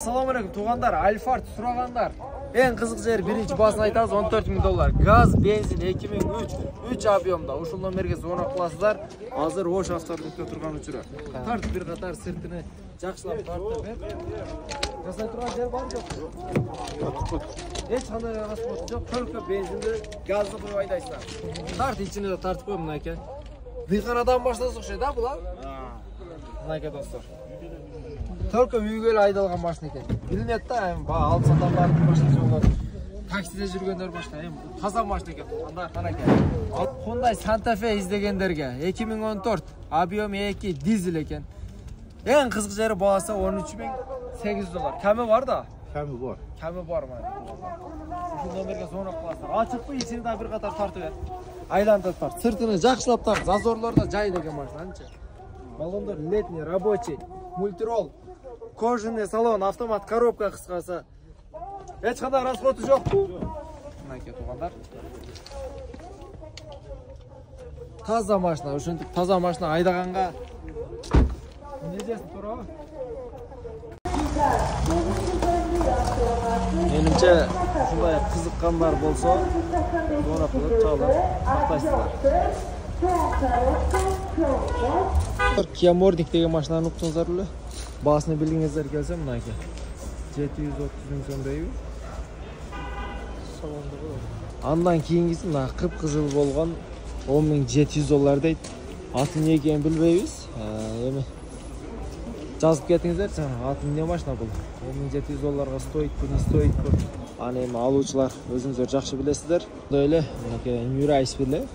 Assalamu alaikum tuğanlar, Alphard suraganlar. En kızık jeri birinci basını aytабыз $14.000. Gaz, benzin 2003, 3 abiyomda. Uşuldan merkez ona kılasızlar. Hazır hoş avtorlukta turgan uçura. Tart bir katar sırtını jakşılap tartıp ver. Жасай турган жер бар жок? Эч кандай расход жок. Только бензинди, газды куюп айдайсыңар. Тарт ичине да тартып кой мынакей. Дыйканадан баштаса окшойт да бул а? Мынакей достор. Только үйгө эле айдалган машина экен. Билинет да, эми алып сатарлардын машинасы болот. Таксиде жүргөндөр башка, эми таза машина экен. Андай канакей. Hyundai Santa Fe издегендерге 2014 объем 2 дизель экен. En kızık jeri bağısa $13.800. Kemi var da. Kemi var. Kemi var mı? Şundan merkez sonra kılaslar. Açık bu içini daha bir kadar tartı ver. Aylandırıp tart. Sırtını jakşılap tart. Zazorlarda jay деген машина. Баллондар летний, рабочий, мультирол, кожаный салон, автомат, коробка кыскасы. Эч кандай расходу жок. Мынакей тугандар. Таза машина, ушинтип таза машина айдаганга Necesi Turo? Menimce şunday kızıkkanlar bolsa sonra kılıp çalıp maqtaysızlar. Kia Morning деген машинаны уктуңуздар беле? Баасын билгиңиздер келсе мынакей. 730 сом дейби. Андан кийингиси мына кып-кызыл болгон $10.700 дейт. Аты эмне экенин билбейбиз. Эми жазып кетиңиздер, аты эмне машина бул? $10.700 стоит бу, не стоит бу? Аны эми алуучулар өзүңүздөр жакшы билесиздер. Мындай эле мынакей Мюрайс беле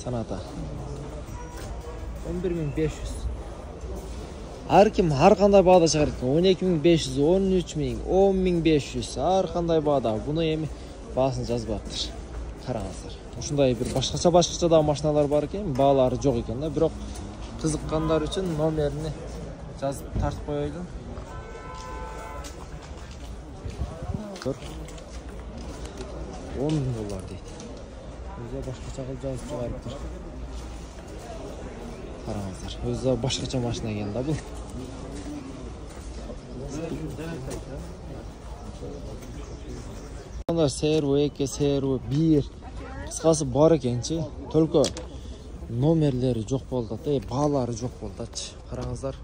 Саната. 11.500. Ар ким ар кандай баада чыгарат экен. 12.500, 13.000, 10.500 ар кандай баада. Буну эми баасын жазбаптыр. Караңыздар. Ушундай бир башкача да машиналар бар экен, баалары жок экен да, бирок кызыккандар үчүн номерини жазып тартып коёйлу. $10.000 дейт. Өзү башкача кылып жазып чыгарыптыр. Караңыздар. Өзү башкача машина экен да бул. Анда серу 2, серу 1. Кыскасы бар экенчи. Только номерлери жок болду да, баалары жок болду. Караңыздар.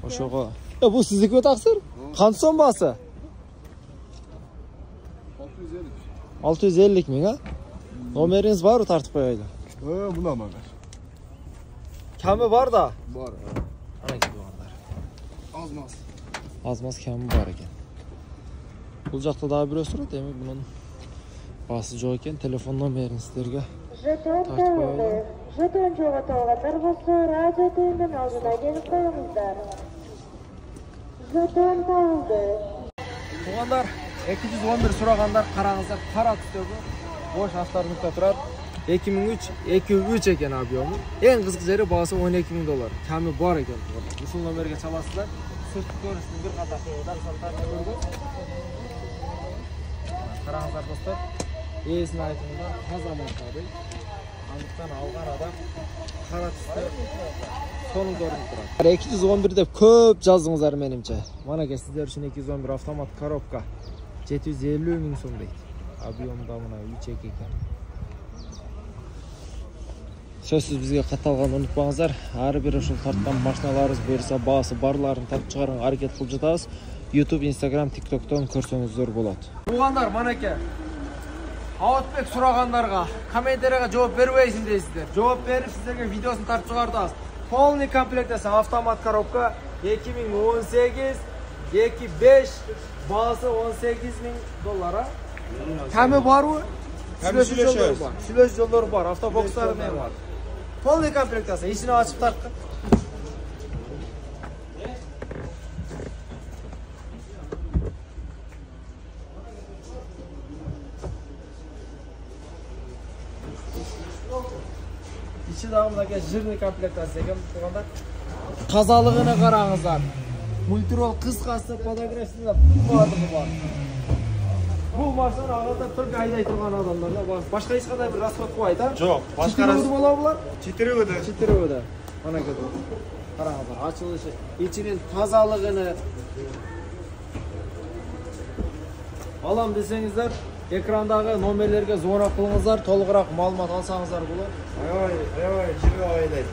Ошого. Бу сиздики таксыр? Канча сом баасы? 650 миң, а? Номериңиз барбы тартып коёйлу? Мына номер. Кеми бар да? Бар. Анакей тугандар. Аз-маз. Аз-маз кеми бар экен. Бул жакта дагы бирөө турат, эми бунун баасы жок экен. Телефон номерин сиздерге тартып коёлу. Жетон жоготолгандар болсо, радио түйүнүн алдына келип коюңуздар. Жетон табылды. Тугандар, 211 сурагандар караңыздар, кара түстөгү бош автоматта турат. 2003 экен объему. Эң кызык жери баасы $12.000. Кеми бар экен. Ушул номерге чаласыздар. Сырт көрүнүшүн бир катар даксаттарды көргөн. Караңыздар достор. Эсин айтымда таза машина дейт. Андыктан алган адам кара түстө сонун көрүнүп турат. 211 деп көп жаздыңыздар менимче. Манакей сиздер үчүн 211 автомат коробка $750 сом дейт. Объемда мына 3 экен. Сөзсүз бизге катталганды унутпаңыздар. Ар бир ушул тарткан машиналарыбыз буюрса баасы барларын тартып чыгарганга аракет кылып жатабыз. YouTube, Instagram, TikToктон көрсөңүздөр болот. Тугандар, манакей. Аутбек сурагандарга, комментарийга жооп бербейсиң дейсиздер. Жооп берип сиздерге видеосун тартып чыгартабыз. Полный комплектация автомат коробка 2018 2.5 баасы $18.000. Кеми барбы? Сүйлөш жолдору бар, автобокстары менен бар. Полный комплектация, ичине ачып тарткан. İçi dagы мынакей жирный комплектация экен тугандар. Тазалыгына караңыздар. Мультирол кыскасы, фотографиясында баардыгы бар. Бул машина агада только айдай турган адамдар да. Башка эч кандай бир расход кылбайт, а? Жок, башка расход болобу булар? Четиреби да. Четиреби да. Манакей. Qarаңыздар, açılışı, içinin tazalığını alam desеңіздер, ekranдағы номерлерге звонок қылыңыздар, толығырақ мәлімет алсаңыздар болады. Ayoy, jirga oylay.